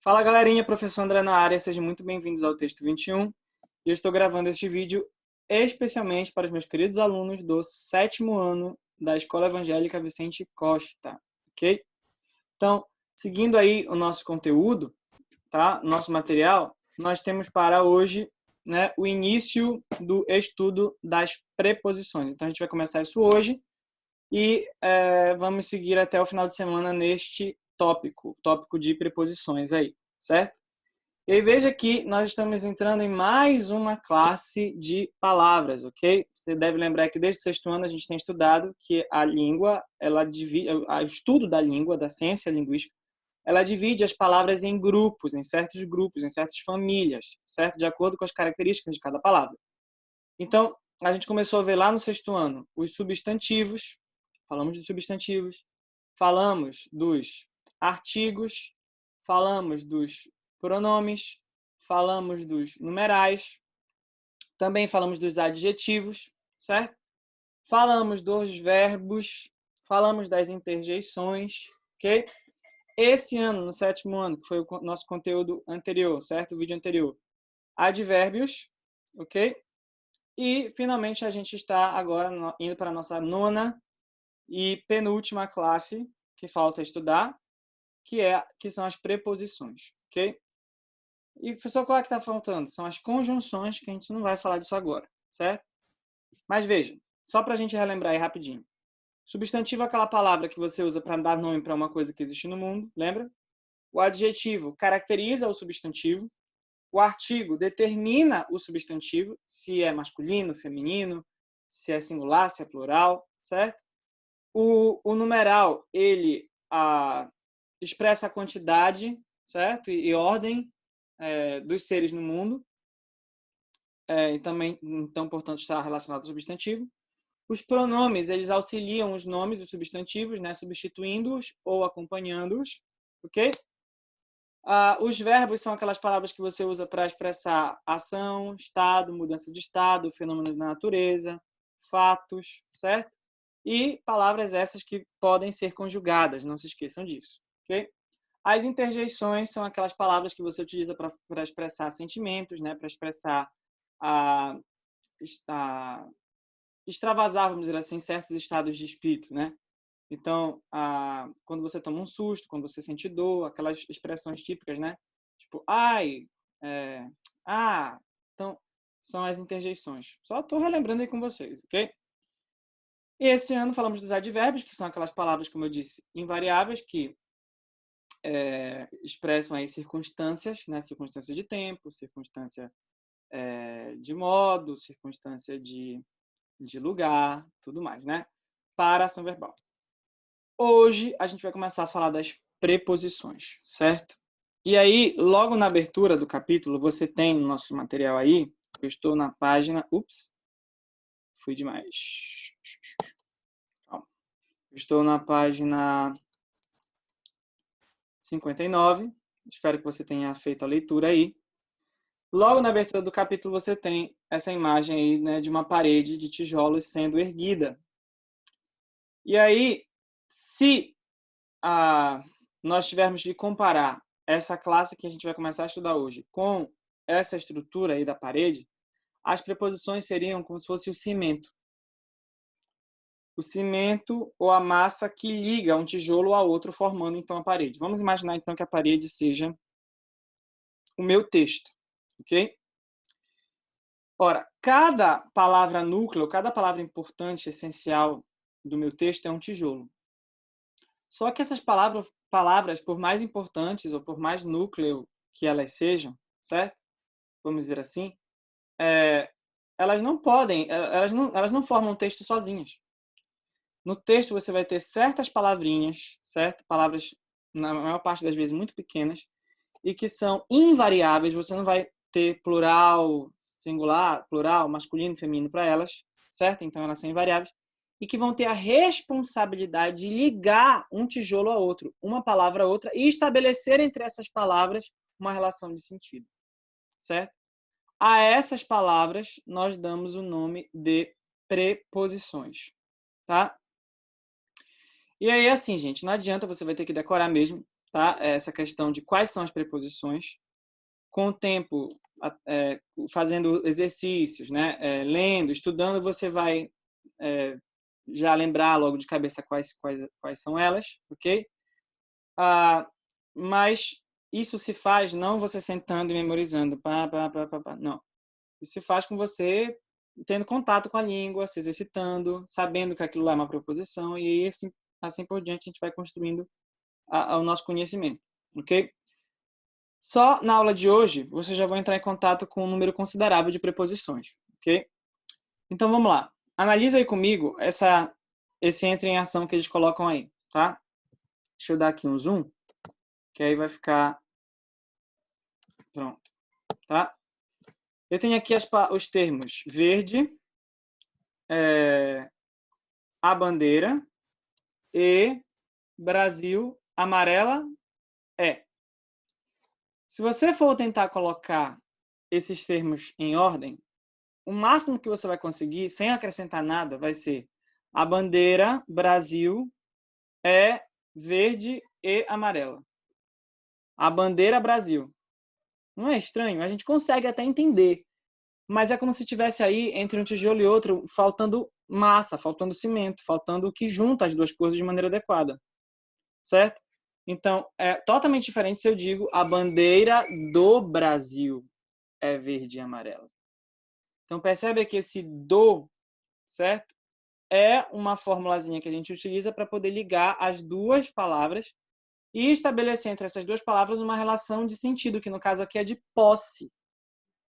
Fala galerinha, professor André na área, sejam muito bem-vindos ao Texto 21. E eu estou gravando este vídeo especialmente para os meus queridos alunos do 7º ano da Escola Evangélica Vicente Costa, ok? Então, seguindo aí o nosso conteúdo, tá? Nosso material, nós temos para hoje, né, o início do estudo das preposições. Então, a gente vai começar isso hoje e vamos seguir até o final de semana neste tópico de preposições aí, certo? E aí veja que nós estamos entrando em mais uma classe de palavras, ok? Você deve lembrar que desde o 6º ano a gente tem estudado que a língua, o estudo da língua, da ciência linguística, ela divide as palavras em grupos, em certas famílias, certo? De acordo com as características de cada palavra. Então, a gente começou a ver lá no 6º ano os substantivos, falamos dos substantivos, falamos dos artigos, falamos dos pronomes, falamos dos numerais, também falamos dos adjetivos, certo? Falamos dos verbos, falamos das interjeições, ok? Esse ano, no 7º ano, que foi o nosso conteúdo anterior, certo? O vídeo anterior, advérbios, ok? E, finalmente, a gente está agora indo para a nossa 9ª e penúltima classe que falta estudar, que são as preposições, ok? E, professor, qual é que está faltando? São as conjunções, que a gente não vai falar disso agora, certo? Mas veja, só para a gente relembrar aí rapidinho. Substantivo é aquela palavra que você usa para dar nome para uma coisa que existe no mundo, lembra? O adjetivo caracteriza o substantivo. O artigo determina o substantivo, se é masculino, feminino, se é singular, se é plural, certo? O numeral, ele expressa a quantidade, certo? E ordem dos seres no mundo. E também, então, portanto, está relacionado ao substantivo. Os pronomes, eles auxiliam os nomes dos substantivos, né? Substituindo-os ou acompanhando-os, ok? Os verbos são aquelas palavras que você usa para expressar ação, estado, mudança de estado, fenômenos da natureza, fatos, certo? E palavras essas que podem ser conjugadas, não se esqueçam disso, ok? As interjeições são aquelas palavras que você utiliza para expressar sentimentos, né? Para expressar, extravasar, vamos dizer assim, certos estados de espírito, né? Então, quando você toma um susto, quando você sente dor, aquelas expressões típicas, né? Tipo, ai, então, são as interjeições. Só estou relembrando aí com vocês, ok? E esse ano falamos dos advérbios, que são aquelas palavras, como eu disse, invariáveis, que expressam aí circunstâncias, né? Circunstância de tempo, circunstância de modo, circunstância de lugar, tudo mais, né? Para ação verbal. Hoje a gente vai começar a falar das preposições, certo? E aí, logo na abertura do capítulo, você tem no nosso material aí, eu estou na página... Fui demais. Calma. Eu estou na página 59. Espero que você tenha feito a leitura aí. Logo na abertura do capítulo, você tem essa imagem aí, né, de uma parede de tijolos sendo erguida. E aí, se nós tivermos de comparar essa classe que a gente vai começar a estudar hoje com essa estrutura aí da parede, as preposições seriam como se fosse o cimento. O cimento ou a massa que liga um tijolo ao outro, formando então a parede. Vamos imaginar então que a parede seja o meu texto, ok? Ora, cada palavra núcleo, cada palavra importante, essencial do meu texto é um tijolo. Só que essas palavras, por mais importantes ou por mais núcleo que elas sejam, certo? Vamos dizer assim, elas não formam texto sozinhas. No texto você vai ter certas palavrinhas, certo? Palavras, na maior parte das vezes, muito pequenas, e que são invariáveis. Você não vai ter plural, singular, plural, masculino, feminino para elas, certo? Então elas são invariáveis. E que vão ter a responsabilidade de ligar um tijolo a outro, uma palavra a outra, e estabelecer entre essas palavras uma relação de sentido, certo? A essas palavras, nós damos o nome de preposições, tá? E aí, assim, gente, não adianta, você vai ter que decorar mesmo. tá? Essa questão de quais são as preposições. Com o tempo, fazendo exercícios, né? Lendo, estudando, você vai já lembrar logo de cabeça quais são elas, ok? Mas isso se faz não você sentando e memorizando, não. Isso se faz com você tendo contato com a língua, se exercitando, sabendo que aquilo lá é uma preposição, e assim por diante a gente vai construindo o nosso conhecimento, ok? Só na aula de hoje, você já vai entrar em contato com um número considerável de preposições, ok? Então, vamos lá. Analisa aí comigo esse entra em ação que eles colocam aí, tá? Deixa eu dar aqui um zoom, que aí vai ficar pronto, tá? Eu tenho aqui os termos verde, a bandeira e Brasil, amarela, Se você for tentar colocar esses termos em ordem, o máximo que você vai conseguir, sem acrescentar nada, vai ser a bandeira Brasil é verde e amarela. A bandeira Brasil. Não é estranho? A gente consegue até entender, mas é como se tivesse aí, entre um tijolo e outro, faltando massa, faltando cimento, faltando o que junta as duas coisas de maneira adequada. Certo? Então, é totalmente diferente se eu digo a bandeira do Brasil é verde e amarela. Então, percebe que esse do, certo? É uma formulazinha que a gente utiliza para poder ligar as duas palavras e estabelecer entre essas duas palavras uma relação de sentido, que no caso aqui é de posse,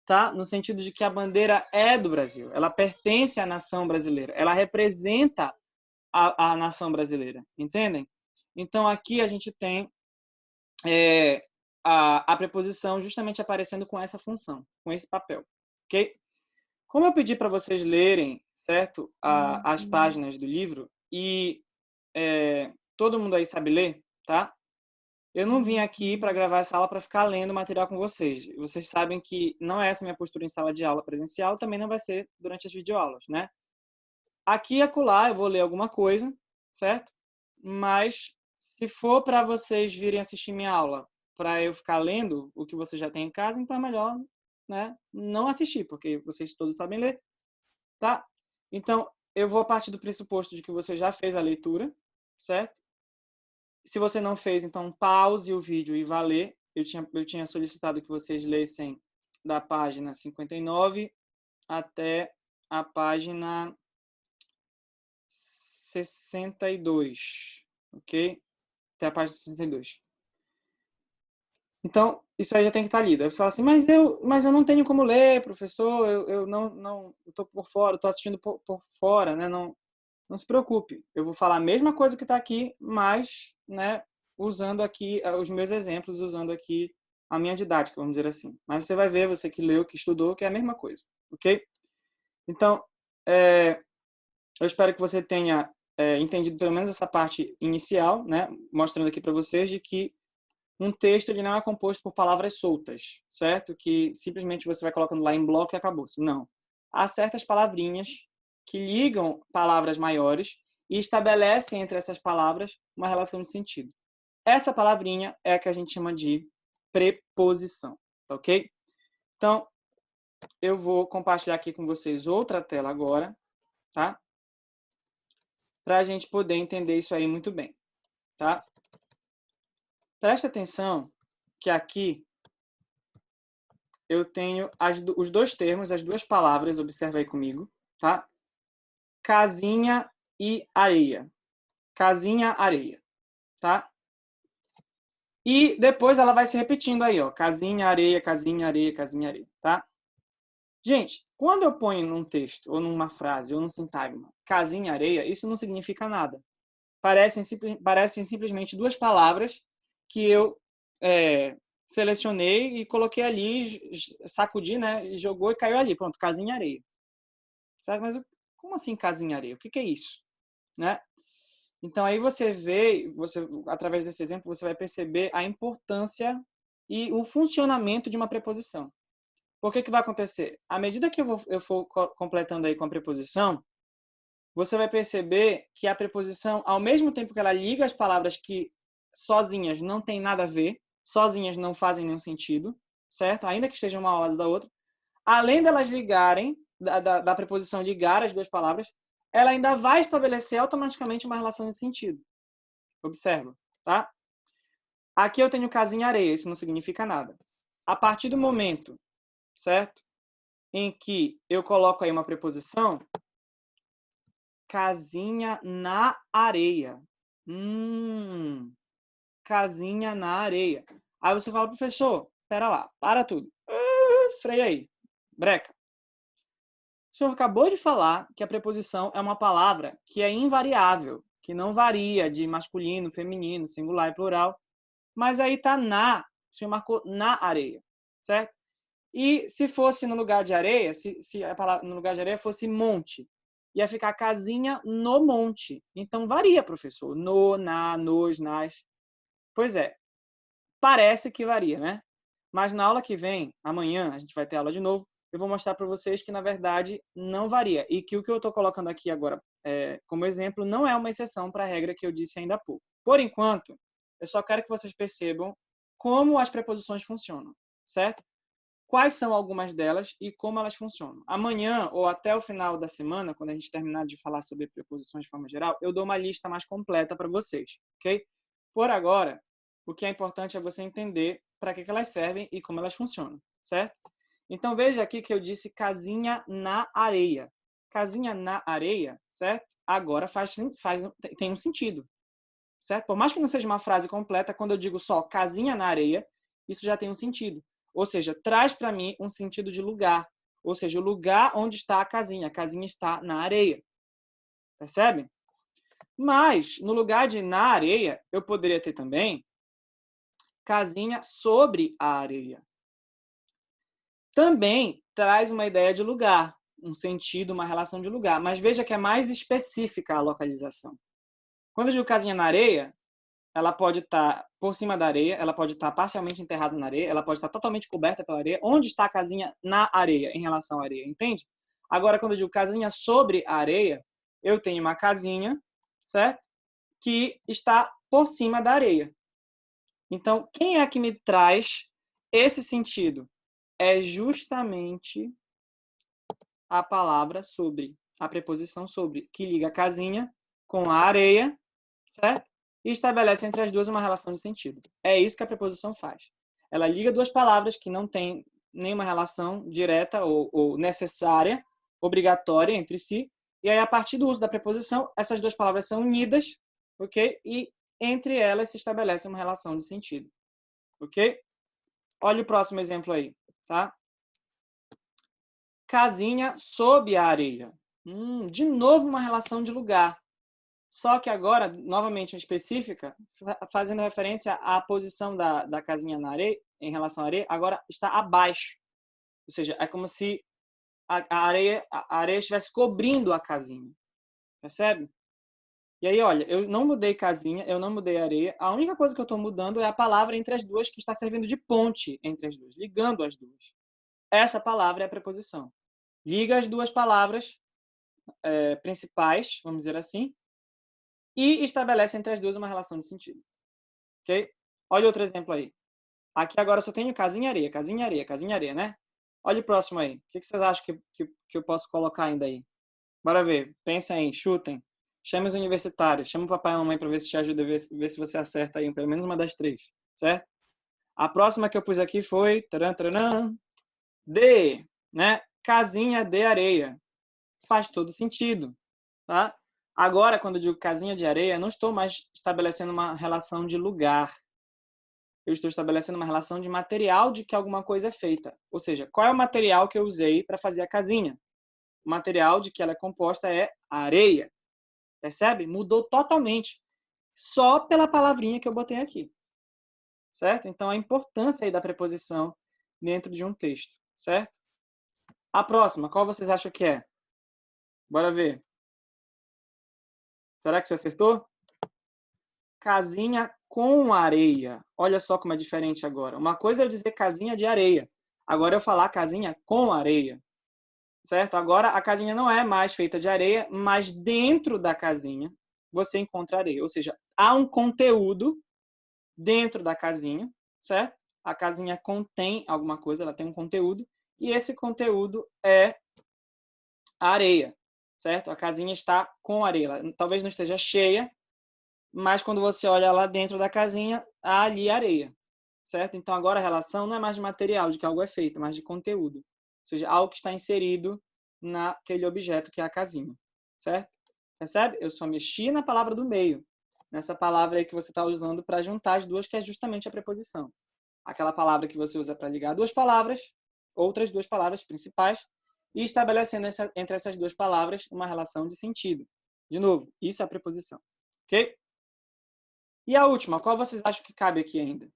tá? No sentido de que a bandeira é do Brasil, ela pertence à nação brasileira, ela representa a nação brasileira, entendem? Então, aqui a gente tem a preposição justamente aparecendo com essa função, com esse papel, ok? Como eu pedi para vocês lerem, certo, as páginas do livro, e todo mundo aí sabe ler, tá? Eu não vim aqui para gravar essa aula para ficar lendo material com vocês. Vocês sabem que não é essa minha postura em sala de aula presencial, também não vai ser durante as videoaulas, né? Aqui e acolá eu vou ler alguma coisa, certo? Mas se for para vocês virem assistir minha aula para eu ficar lendo o que você já tem em casa, então é melhor, né, não assistir, porque vocês todos sabem ler, tá? Então, eu vou partir do pressuposto de que você já fez a leitura, certo? Se você não fez, então pause o vídeo e vá ler. Eu tinha solicitado que vocês lessem da página 59 até a página 62, ok? Até a página 62. Então, isso aí já tem que estar lido. Aí você fala assim, mas eu não tenho como ler, professor, eu não estou por fora, estou assistindo por fora, né? Não se preocupe, eu vou falar a mesma coisa que está aqui, mas, né, usando aqui os meus exemplos, usando aqui a minha didática, vamos dizer assim. Mas você vai ver, você que leu, que estudou, que é a mesma coisa, ok? Então, eu espero que você tenha entendido pelo menos essa parte inicial, né, mostrando aqui para vocês de que um texto ele não é composto por palavras soltas, certo? Que simplesmente você vai colocando lá em bloco e acabou-se. Não. Há certas palavrinhas que ligam palavras maiores e estabelecem entre essas palavras uma relação de sentido. Essa palavrinha é a que a gente chama de preposição, tá ok? Então, eu vou compartilhar aqui com vocês outra tela agora, tá? Para a gente poder entender isso aí muito bem, tá? Presta atenção que aqui eu tenho os dois termos, as duas palavras, observa aí comigo, tá? Casinha e areia. Casinha, areia, tá? E depois ela vai se repetindo aí, ó. Casinha, areia, casinha, areia, casinha, areia, tá? Gente, quando eu ponho num texto, ou numa frase, ou num sintagma, casinha, areia, isso não significa nada. Parecem simplesmente duas palavras que eu selecionei e coloquei ali, sacudi, né? E jogou e caiu ali. Pronto, casinha, areia. Sabe? Mas como assim casinha, areia? O que é isso? Né? Então, aí você vê, através desse exemplo, você vai perceber a importância e o funcionamento de uma preposição. Por que vai acontecer? À medida que eu for completando aí com a preposição, você vai perceber que a preposição, ao mesmo tempo que ela liga as palavras que sozinhas não tem nada a ver, sozinhas não fazem nenhum sentido, certo? Ainda que estejam uma ao lado da outra. Além delas ligarem, da preposição ligar as duas palavras, ela ainda vai estabelecer automaticamente uma relação de sentido. Observa, tá? Aqui eu tenho casinha areia, isso não significa nada. A partir do momento, certo? Em que eu coloco aí uma preposição, casinha na areia. Casinha na areia. Aí você fala, professor, pera lá, para tudo. Freia aí, breca. O senhor acabou de falar que a preposição é uma palavra que é invariável, que não varia de masculino, feminino, singular e plural, mas aí tá na, o senhor marcou na areia, certo? E se fosse no lugar de areia, se a palavra no lugar de areia fosse monte, ia ficar casinha no monte. Então varia, professor. No, na, nos, nas. Pois é, parece que varia, né? Mas na aula que vem, amanhã, a gente vai ter aula de novo, eu vou mostrar para vocês que, na verdade, não varia. E que o que eu estou colocando aqui agora como exemplo não é uma exceção para a regra que eu disse ainda há pouco. Por enquanto, eu só quero que vocês percebam como as preposições funcionam, certo? Quais são algumas delas e como elas funcionam. Amanhã ou até o final da semana, quando a gente terminar de falar sobre preposições de forma geral, eu dou uma lista mais completa para vocês, ok? Por agora, o que é importante é você entender para que elas servem e como elas funcionam, certo? Então, veja aqui que eu disse casinha na areia. Casinha na areia, certo? Agora tem um sentido, certo? Por mais que não seja uma frase completa, quando eu digo só casinha na areia, isso já tem um sentido. Ou seja, traz para mim um sentido de lugar. Ou seja, o lugar onde está a casinha. A casinha está na areia. Percebe? Mas, no lugar de na areia, eu poderia ter também casinha sobre a areia. Também traz uma ideia de lugar, um sentido, uma relação de lugar. Mas veja que é mais específica a localização. Quando eu digo casinha na areia, ela pode estar por cima da areia, ela pode estar parcialmente enterrada na areia, ela pode estar totalmente coberta pela areia. Onde está a casinha na areia, em relação à areia, entende? Agora, quando eu digo casinha sobre a areia, eu tenho uma casinha, certo? Que está por cima da areia. Então, quem é que me traz esse sentido? É justamente a palavra sobre, a preposição sobre, que liga a casinha com a areia, certo? E estabelece entre as duas uma relação de sentido. É isso que a preposição faz. Ela liga duas palavras que não têm nenhuma relação direta ou necessária, obrigatória entre si, e aí, a partir do uso da preposição, essas duas palavras são unidas, ok? E entre elas se estabelece uma relação de sentido, ok? Olha o próximo exemplo aí, tá? Casinha sob a areia. De novo uma relação de lugar. Só que agora, novamente específica, fazendo referência à posição da casinha na areia, em relação à areia, agora está abaixo. Ou seja, é como se a areia estivesse cobrindo a casinha. Percebe? E aí, olha, eu não mudei casinha, eu não mudei areia. A única coisa que eu estou mudando é a palavra entre as duas, que está servindo de ponte entre as duas, ligando as duas. Essa palavra é a preposição. Liga as duas palavras principais, vamos dizer assim, e estabelece entre as duas uma relação de sentido. Ok? Olha outro exemplo aí. Aqui agora só tenho casinha e areia, casinha e areia, casinha e areia, né? Olha o próximo aí. O que vocês acham que eu posso colocar ainda aí? Bora ver. Pensem aí, chutem. Chame os universitários. Chama o papai e a mamãe para ver se te ajuda, ver se você acerta aí pelo menos uma das três. Certo? A próxima que eu pus aqui foi D, né? Casinha de areia. Faz todo sentido, tá? Agora, quando eu digo casinha de areia, não estou mais estabelecendo uma relação de lugar. Eu estou estabelecendo uma relação de material de que alguma coisa é feita. Ou seja, qual é o material que eu usei para fazer a casinha? O material de que ela é composta é areia. Percebe? Mudou totalmente. Só pela palavrinha que eu botei aqui. Certo? Então, a importância aí da preposição dentro de um texto. Certo? A próxima, qual vocês acham que é? Bora ver. Será que você acertou? Casinha com areia. Olha só como é diferente agora. Uma coisa é eu dizer casinha de areia. Agora eu falar casinha com areia. Certo? Agora a casinha não é mais feita de areia, mas dentro da casinha você encontra areia. Ou seja, há um conteúdo dentro da casinha, certo? A casinha contém alguma coisa, ela tem um conteúdo, e esse conteúdo é a areia, certo? A casinha está com areia. Ela talvez não esteja cheia, mas quando você olha lá dentro da casinha, há ali areia, certo? Então agora a relação não é mais de material, de que algo é feito, mas de conteúdo. Ou seja, algo que está inserido naquele objeto que é a casinha, certo? Percebe? Eu só mexi na palavra do meio, nessa palavra aí que você está usando para juntar as duas, que é justamente a preposição. Aquela palavra que você usa para ligar duas palavras, outras duas palavras principais, e estabelecendo entre essas duas palavras uma relação de sentido. De novo, isso é a preposição. Ok? E a última, qual vocês acham que cabe aqui ainda?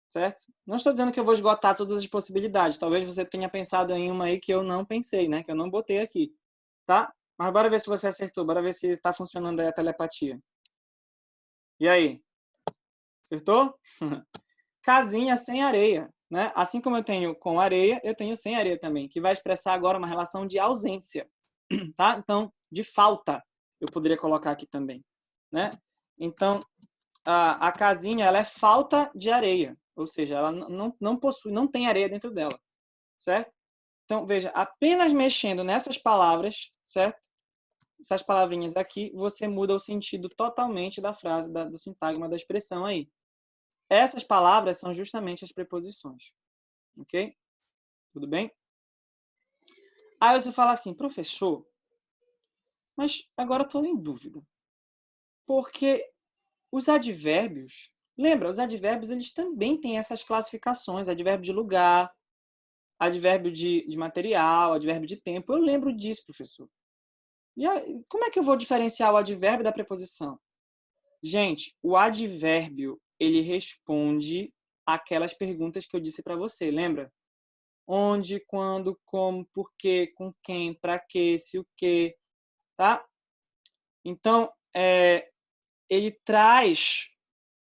Certo? Não estou dizendo que eu vou esgotar todas as possibilidades. Talvez você tenha pensado em uma aí que eu não pensei, né? Que eu não botei aqui. Tá? Mas bora ver se você acertou. Bora ver se está funcionando aí a telepatia. E aí? Acertou? Casinha sem areia. Né? Assim como eu tenho com areia, eu tenho sem areia também, que vai expressar agora uma relação de ausência. Tá? Então, de falta, eu poderia colocar aqui também. Né? Então, a casinha ela é falta de areia. Ou seja, ela não possui, não tem areia dentro dela. Certo? Então, veja, apenas mexendo nessas palavras, certo? Essas palavrinhas aqui, você muda o sentido totalmente da frase, do sintagma, da expressão aí. Essas palavras são justamente as preposições. Ok? Tudo bem? Aí você fala assim, professor, mas agora eu estou em dúvida. Porque os advérbios, lembra, os advérbios eles também têm essas classificações, advérbio de lugar, advérbio de material, advérbio de tempo. Eu lembro disso, professor. E aí, como é que eu vou diferenciar o advérbio da preposição? Gente, o advérbio, ele responde aquelas perguntas que eu disse para você, lembra? Onde, quando, como, por quê, com quem, para quê, se o quê, tá? Então, ele traz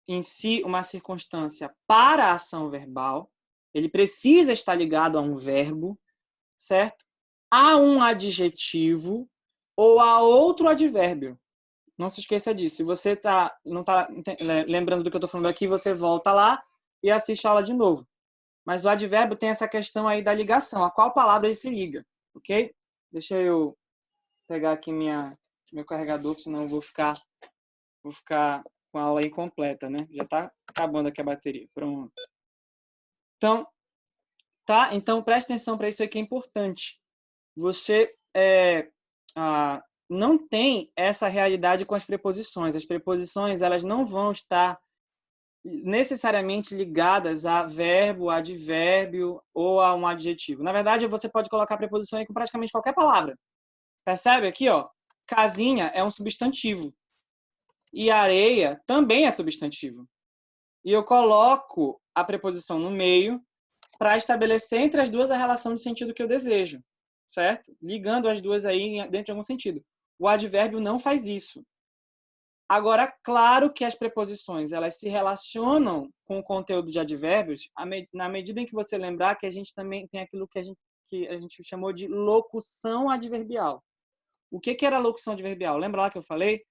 em si uma circunstância para a ação verbal, ele precisa estar ligado a um verbo, certo? A um adjetivo ou a outro advérbio. Não se esqueça disso. Se você não está lembrando do que eu estou falando aqui, você volta lá e assiste a aula de novo. Mas o advérbio tem essa questão aí da ligação. A qual palavra ele se liga, ok? Deixa eu pegar aqui meu carregador, senão eu vou ficar com a aula incompleta, né? Já está acabando aqui a bateria. Pronto. Então, tá? Então, preste atenção para isso aqui, é importante. Você não tem essa realidade com as preposições. As preposições elas não vão estar necessariamente ligadas a verbo, advérbio ou a um adjetivo. Na verdade, você pode colocar a preposição aí com praticamente qualquer palavra. Percebe aqui, ó? Casinha é um substantivo. E areia também é substantivo. E eu coloco a preposição no meio para estabelecer entre as duas a relação de sentido que eu desejo, certo? Ligando as duas aí dentro de algum sentido. O advérbio não faz isso. Agora, claro que as preposições elas se relacionam com o conteúdo de advérbios na medida em que você lembrar que a gente também tem aquilo que a gente chamou de locução adverbial. O que era locução adverbial? Lembra lá que eu falei?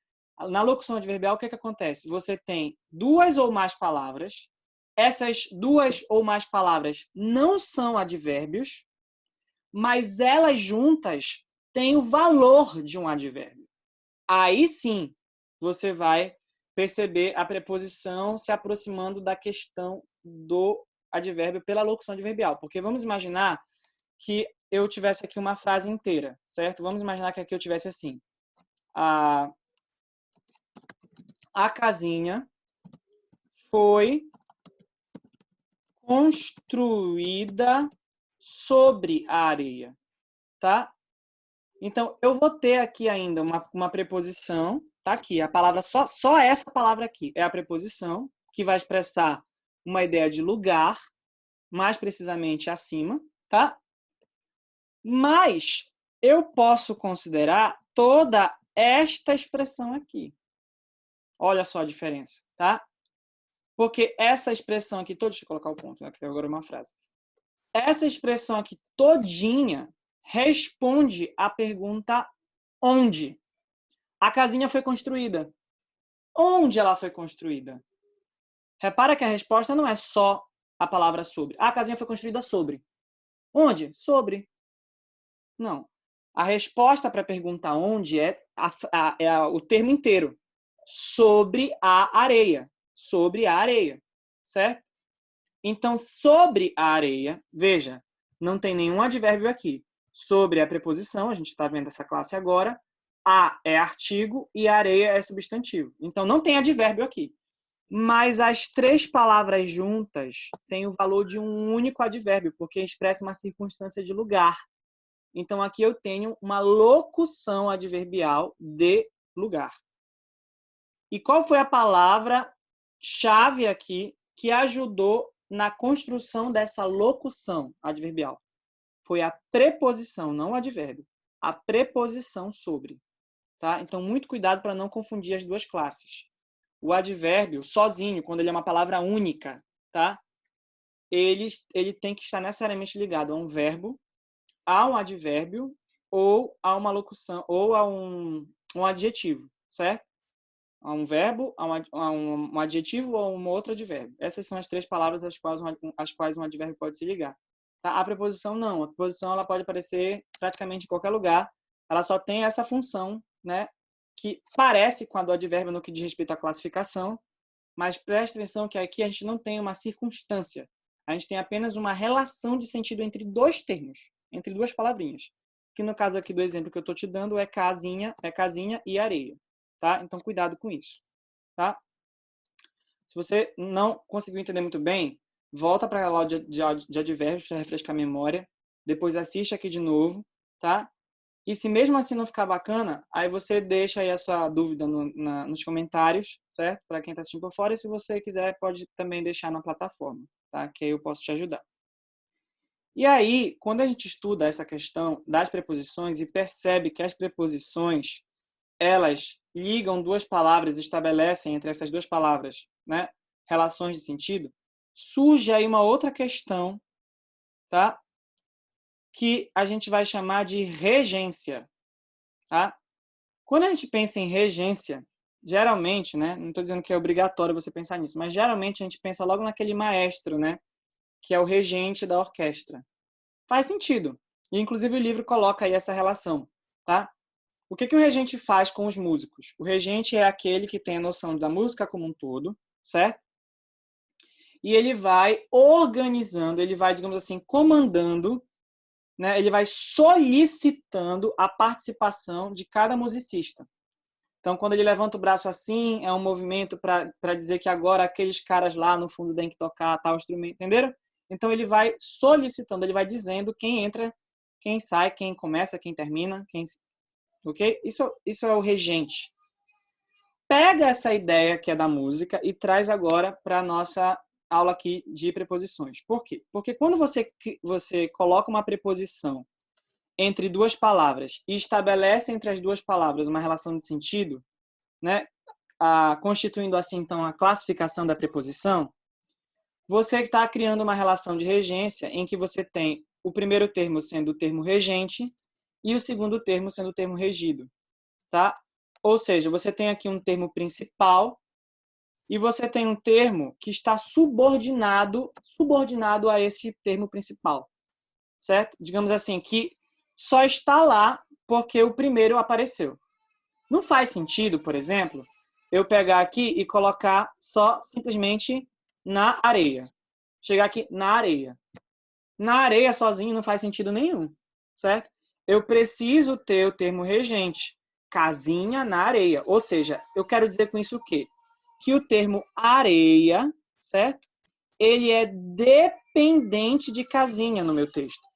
Na locução adverbial, o que acontece? Você tem duas ou mais palavras. Essas duas ou mais palavras não são advérbios, mas elas juntas têm o valor de um advérbio. Aí sim, você vai perceber a preposição se aproximando da questão do advérbio pela locução adverbial. Porque vamos imaginar que eu tivesse aqui uma frase inteira, certo? Vamos imaginar que aqui eu tivesse assim. A casinha foi construída sobre a areia, tá? Então, eu vou ter aqui ainda uma preposição, tá aqui, a palavra, só essa palavra aqui é a preposição, que vai expressar uma ideia de lugar, mais precisamente acima, tá? Mas eu posso considerar toda esta expressão aqui. Olha só a diferença, tá? Porque essa expressão aqui, deixa eu colocar o ponto, né? Que agora é uma frase. Essa expressão aqui todinha responde à pergunta onde. A casinha foi construída. Onde ela foi construída? Repara que a resposta não é só a palavra sobre. Ah, a casinha foi construída sobre. Onde? Sobre. Não. A resposta para perguntar onde é o termo inteiro. Sobre a areia. Sobre a areia. Certo? Então, sobre a areia, veja, não tem nenhum advérbio aqui. Sobre a preposição, a gente está vendo essa classe agora. A é artigo e areia é substantivo. Então, não tem advérbio aqui. Mas as três palavras juntas têm o valor de um único advérbio, porque expressa uma circunstância de lugar. Então, aqui eu tenho uma locução adverbial de lugar. E qual foi a palavra-chave aqui que ajudou na construção dessa locução adverbial? Foi a preposição, não o advérbio. A preposição sobre. Tá? Então, muito cuidado para não confundir as duas classes. O advérbio, sozinho, quando ele é uma palavra única, tá? Ele tem que estar necessariamente ligado a um verbo, a um advérbio ou a uma locução, ou a um adjetivo, certo? A um verbo, a um adjetivo ou a um outro advérbio. Essas são as três palavras às quais um advérbio pode se ligar. Tá? A preposição não. A preposição ela pode aparecer praticamente em qualquer lugar. Ela só tem essa função, né? Que parece com a do advérbio no que diz respeito à classificação, mas preste atenção que aqui a gente não tem uma circunstância. A gente tem apenas uma relação de sentido entre dois termos, entre duas palavrinhas. Que no caso aqui do exemplo que eu estou te dando é casinha e areia. Tá? Então, cuidado com isso. Tá? Se você não conseguiu entender muito bem, volta para a aula de advérbios para refrescar a memória. Depois assiste aqui de novo. Tá? E se mesmo assim não ficar bacana, aí você deixa aí a sua dúvida nos comentários, certo? Para quem está assistindo por fora. E se você quiser, pode também deixar na plataforma, tá? Que aí eu posso te ajudar. E aí, quando a gente estuda essa questão das preposições e percebe que as preposições, elas ligam duas palavras, estabelecem entre essas duas palavras, né, relações de sentido, surge aí uma outra questão, tá? Que a gente vai chamar de regência, tá? Quando a gente pensa em regência, geralmente, né, não estou dizendo que é obrigatório você pensar nisso, mas geralmente a gente pensa logo naquele maestro, né, que é o regente da orquestra. Faz sentido. E, inclusive, o livro coloca aí essa relação, tá? O que o regente faz com os músicos? O regente é aquele que tem a noção da música como um todo, certo? E ele vai organizando, ele vai, digamos assim, comandando, né? Ele vai solicitando a participação de cada musicista. Então, quando ele levanta o braço assim, é um movimento para dizer que agora aqueles caras lá no fundo têm que tocar tal instrumento, entenderam? Então, ele vai solicitando, ele vai dizendo quem entra, quem sai, quem começa, quem termina, ok? Isso é o regente. Pega essa ideia que é da música e traz agora para a nossa aula aqui de preposições. Por quê? Porque quando você coloca uma preposição entre duas palavras e estabelece entre as duas palavras uma relação de sentido, né, constituindo assim, então, a classificação da preposição, você está criando uma relação de regência em que você tem o primeiro termo sendo o termo regente e o segundo termo sendo o termo regido. Tá? Ou seja, você tem aqui um termo principal e você tem um termo que está subordinado a esse termo principal. Certo? Digamos assim, que só está lá porque o primeiro apareceu. Não faz sentido, por exemplo, eu pegar aqui e colocar só simplesmente na areia. Chegar aqui na areia. Na areia sozinho não faz sentido nenhum, certo? Eu preciso ter o termo regente, casinha na areia. Ou seja, eu quero dizer com isso o quê? Que o termo areia, certo? Ele é dependente de casinha no meu texto.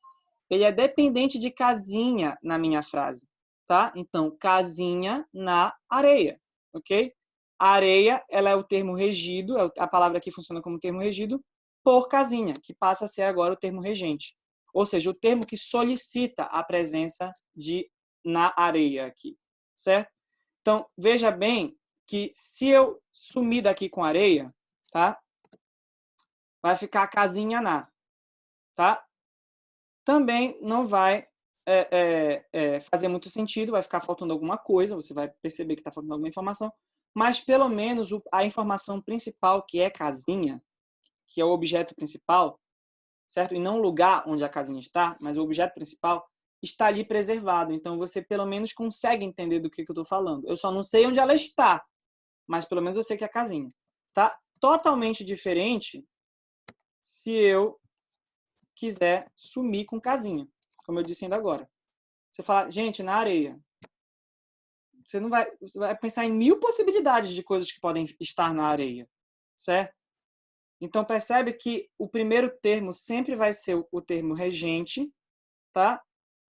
Ele é dependente de casinha na minha frase, tá? Então, casinha na areia, ok? A areia, ela é o termo regido, a palavra aqui funciona como termo regido, por casinha, que passa a ser agora o termo regente. Ou seja, o termo que solicita a presença de na areia aqui, certo? Então, veja bem que se eu sumir daqui com areia, tá? Vai ficar casinha na, tá? Também não vai fazer muito sentido, vai ficar faltando alguma coisa, você vai perceber que está faltando alguma informação, mas pelo menos a informação principal, que é casinha, que é o objeto principal, certo? E não o lugar onde a casinha está, mas o objeto principal está ali preservado. Então, você pelo menos consegue entender do que eu estou falando. Eu só não sei onde ela está, mas pelo menos eu sei que é a casinha. Tá totalmente diferente se eu quiser sumir com casinha, como eu disse ainda agora. Você fala, gente, na areia. Você vai pensar em 1000 possibilidades de coisas que podem estar na areia, certo? Então, percebe que o primeiro termo sempre vai ser o termo regente, tá?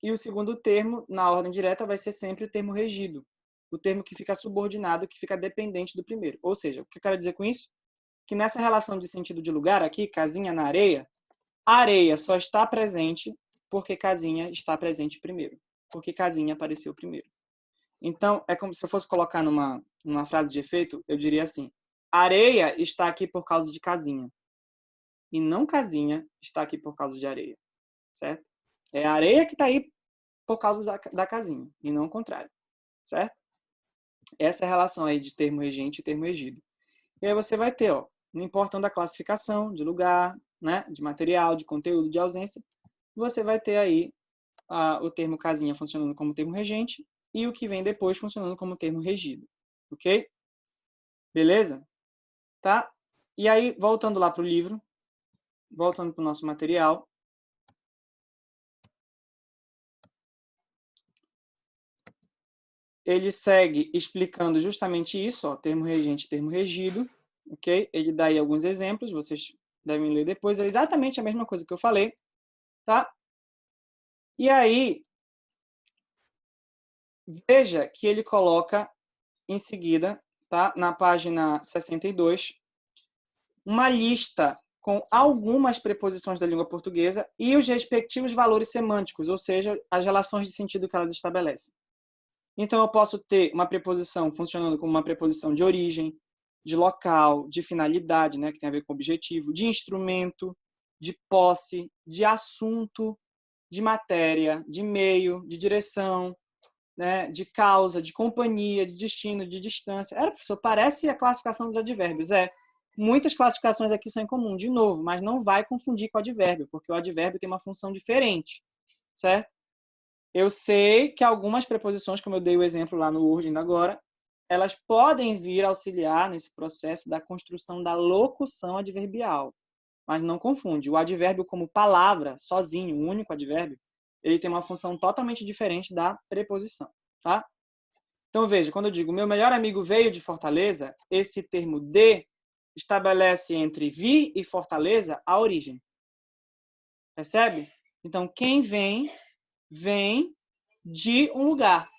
E o segundo termo, na ordem direta, vai ser sempre o termo regido. O termo que fica subordinado, que fica dependente do primeiro. Ou seja, o que eu quero dizer com isso? Que nessa relação de sentido de lugar aqui, casinha na areia, a areia só está presente porque casinha está presente primeiro. Porque casinha apareceu primeiro. Então, é como se eu fosse colocar numa frase de efeito, eu diria assim: areia está aqui por causa de casinha. E não casinha está aqui por causa de areia. Certo? É a areia que está aí por causa da casinha, e não o contrário. Certo? Essa é a relação aí de termo regente e termo regido. E aí você vai ter, ó, não importando a classificação de lugar, né, de material, de conteúdo, de ausência, você vai ter aí o termo casinha funcionando como termo regente e o que vem depois funcionando como termo regido. Ok? Beleza? Tá? E aí, voltando lá para o livro, voltando para o nosso material, ele segue explicando justamente isso, ó, termo regente, termo regido, ok? Ele dá aí alguns exemplos, vocês devem ler depois, é exatamente a mesma coisa que eu falei, tá? E aí, veja que ele coloca em seguida, tá? Na página 62, uma lista com algumas preposições da língua portuguesa e os respectivos valores semânticos, ou seja, as relações de sentido que elas estabelecem. Então, eu posso ter uma preposição funcionando como uma preposição de origem, de local, de finalidade, né, que tem a ver com objetivo, de instrumento, de posse, de assunto, de matéria, de meio, de direção, né, de causa, de companhia, de destino, de distância. Professor, parece a classificação dos advérbios. Muitas classificações aqui são em comum, de novo, mas não vai confundir com o advérbio, porque o advérbio tem uma função diferente, certo? Eu sei que algumas preposições, como eu dei o exemplo lá no Word ainda agora, elas podem vir auxiliar nesse processo da construção da locução adverbial. Mas não confunde. O advérbio como palavra, sozinho, o único advérbio, ele tem uma função totalmente diferente da preposição, tá? Então, veja, quando eu digo meu melhor amigo veio de Fortaleza, esse termo de estabelece entre vir e Fortaleza a origem. Percebe? Então, quem vem, vem de um lugar,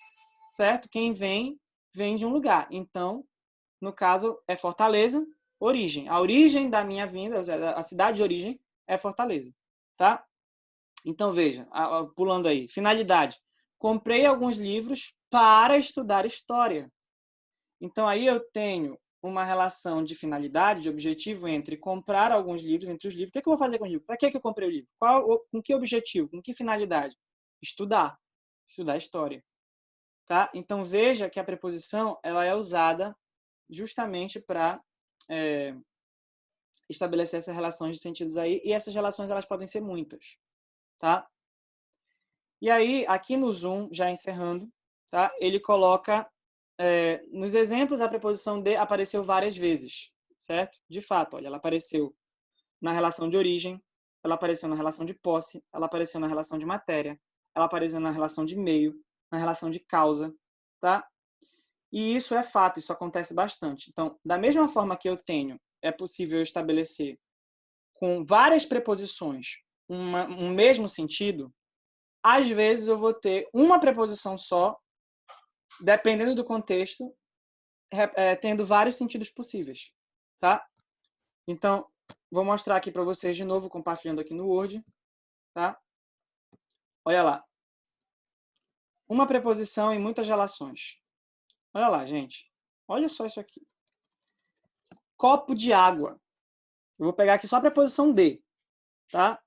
certo? Quem vem, vem de um lugar. Então, no caso, é Fortaleza, origem. A origem da minha vinda, a cidade de origem, é Fortaleza, tá? Então, veja, pulando aí. Finalidade. Comprei alguns livros para estudar história. Então, aí eu tenho uma relação de finalidade, de objetivo entre comprar alguns livros, entre os livros. O que eu vou fazer com o livro? Para que eu comprei o livro? Com que objetivo? Com que finalidade? Estudar. Estudar história. Tá? Então, veja que a preposição ela é usada justamente para estabelecer essas relações de sentidos aí, e essas relações elas podem ser muitas. Tá? E aí, aqui no Zoom, já encerrando, tá? Ele coloca, nos exemplos, a preposição de apareceu várias vezes, certo? De fato, olha, ela apareceu na relação de origem, ela apareceu na relação de posse, ela apareceu na relação de matéria, ela apareceu na relação de meio, na relação de causa, tá? E isso é fato, isso acontece bastante. Então, da mesma forma que é possível estabelecer com várias preposições um mesmo sentido, às vezes eu vou ter uma preposição só, dependendo do contexto, tendo vários sentidos possíveis, tá? Então, vou mostrar aqui para vocês de novo, compartilhando aqui no Word, tá? Olha lá. Uma preposição em muitas relações. Olha lá, gente. Olha só isso aqui. Copo de água. Eu vou pegar aqui só a preposição de, tá?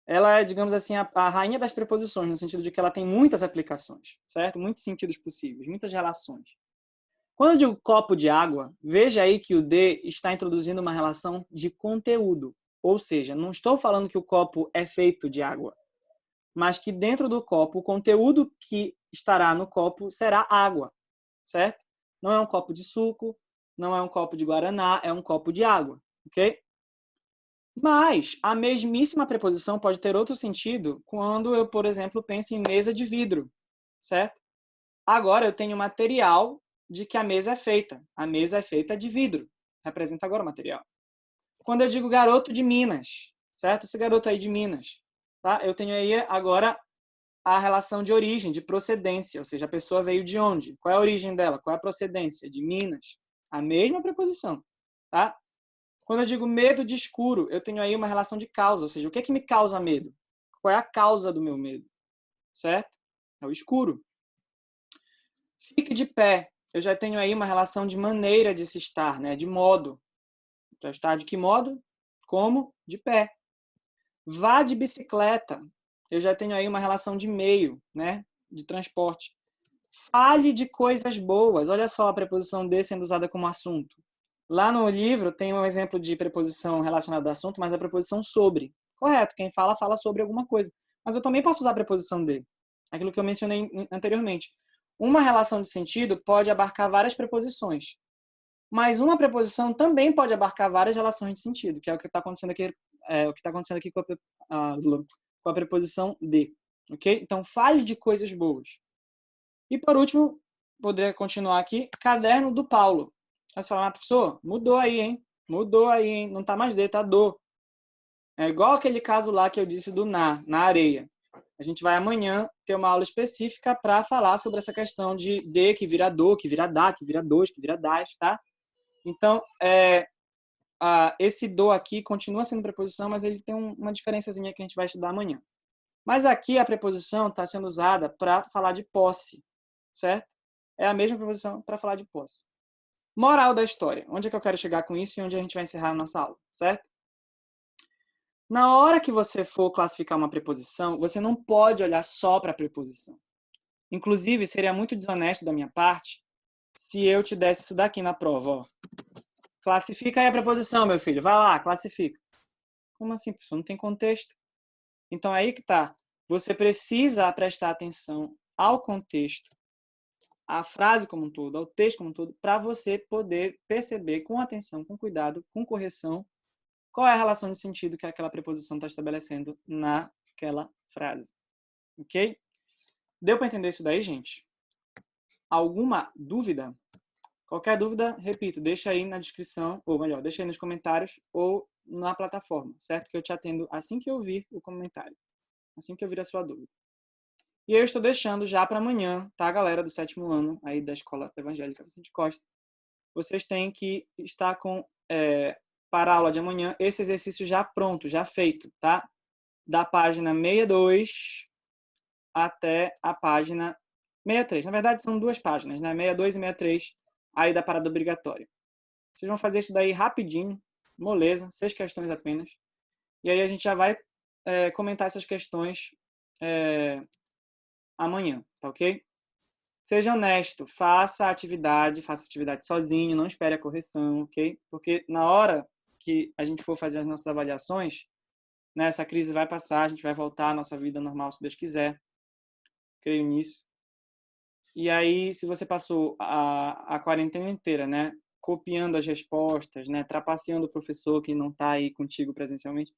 Ela é, digamos assim, a rainha das preposições, no sentido de que ela tem muitas aplicações, certo? Muitos sentidos possíveis, muitas relações. Quando eu digo copo de água, veja aí que o D está introduzindo uma relação de conteúdo. Ou seja, não estou falando que o copo é feito de água, mas que dentro do copo, o conteúdo que estará no copo será água, certo? Não é um copo de suco, não é um copo de guaraná, é um copo de água, ok? Mas a mesmíssima preposição pode ter outro sentido quando eu, por exemplo, penso em mesa de vidro, certo? Agora eu tenho material de que a mesa é feita. A mesa é feita de vidro. Representa agora o material. Quando eu digo garoto de Minas, certo? Esse garoto aí de Minas, tá? Eu tenho aí agora a relação de origem, de procedência, ou seja, a pessoa veio de onde? Qual é a origem dela? Qual é a procedência? De Minas. A mesma preposição, tá? Quando eu digo medo de escuro, eu tenho aí uma relação de causa, ou seja, o que é que me causa medo? Qual é a causa do meu medo? Certo? É o escuro. Fique de pé. Eu já tenho aí uma relação de maneira de se estar, né? De modo. Então, estar de que modo? Como? De pé. Vá de bicicleta. Eu já tenho aí uma relação de meio, né? De transporte. Fale de coisas boas. Olha só a preposição de sendo usada como assunto. Lá no livro tem um exemplo de preposição relacionada ao assunto, mas a preposição sobre. Correto, quem fala, fala sobre alguma coisa. Mas eu também posso usar a preposição de. Aquilo que eu mencionei anteriormente. Uma relação de sentido pode abarcar várias preposições. Mas uma preposição também pode abarcar várias relações de sentido, que é o que está acontecendo aqui, com a preposição de. Ok? Então, fale de coisas boas. E por último, poderia continuar aqui, caderno do Paulo. Aí você fala, professor, mudou aí, hein? Mudou aí, hein? Não tá mais de, tá do. É igual aquele caso lá que eu disse do na areia. A gente vai amanhã ter uma aula específica para falar sobre essa questão de que vira do, que vira dá, que vira dois, que vira das, tá? Então, esse do aqui continua sendo preposição, mas ele tem uma diferençazinha que a gente vai estudar amanhã. Mas aqui a preposição está sendo usada para falar de posse, certo? É a mesma preposição para falar de posse. Moral da história. Onde é que eu quero chegar com isso e onde a gente vai encerrar a nossa aula, certo? Na hora que você for classificar uma preposição, você não pode olhar só para a preposição. Inclusive, seria muito desonesto da minha parte se eu te desse isso daqui na prova. Ó. Classifica aí a preposição, meu filho. Vai lá, classifica. Como assim, professor? Não tem contexto. Então, aí que tá. Você precisa prestar atenção ao contexto, à frase como um todo, ao texto como um todo, para você poder perceber com atenção, com cuidado, com correção, qual é a relação de sentido que aquela preposição está estabelecendo naquela frase. Ok? Deu para entender isso daí, gente? Alguma dúvida? Qualquer dúvida, repito, deixa aí na descrição, ou melhor, deixa aí nos comentários ou na plataforma, certo? Que eu te atendo assim que eu vir o comentário, assim que eu vir a sua dúvida. E eu estou deixando já para amanhã, tá, galera do 7º ano aí da Escola Evangélica Vicente Costa. Vocês têm que estar com, para a aula de amanhã, esse exercício já pronto, já feito, tá? Da página 62 até a página 63. Na verdade, são duas páginas, né? 62 e 63, aí da parada obrigatória. Vocês vão fazer isso daí rapidinho, moleza, 6 questões apenas. E aí a gente já vai comentar essas questões amanhã, tá ok? Seja honesto, faça a atividade sozinho, não espere a correção, ok? Porque na hora que a gente for fazer as nossas avaliações, né, essa crise vai passar, a gente vai voltar à nossa vida normal, se Deus quiser. Creio nisso. E aí, se você passou a quarentena inteira, né, copiando as respostas, né, trapaceando o professor que não está aí contigo presencialmente,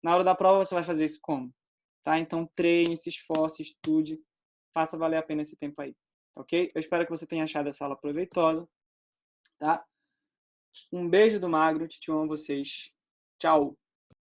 na hora da prova você vai fazer isso como? Tá? Então, treine, se esforce, estude, faça valer a pena esse tempo aí. Ok? Eu espero que você tenha achado essa aula proveitosa. Tá? Um beijo do Magro, te amo vocês. Tchau!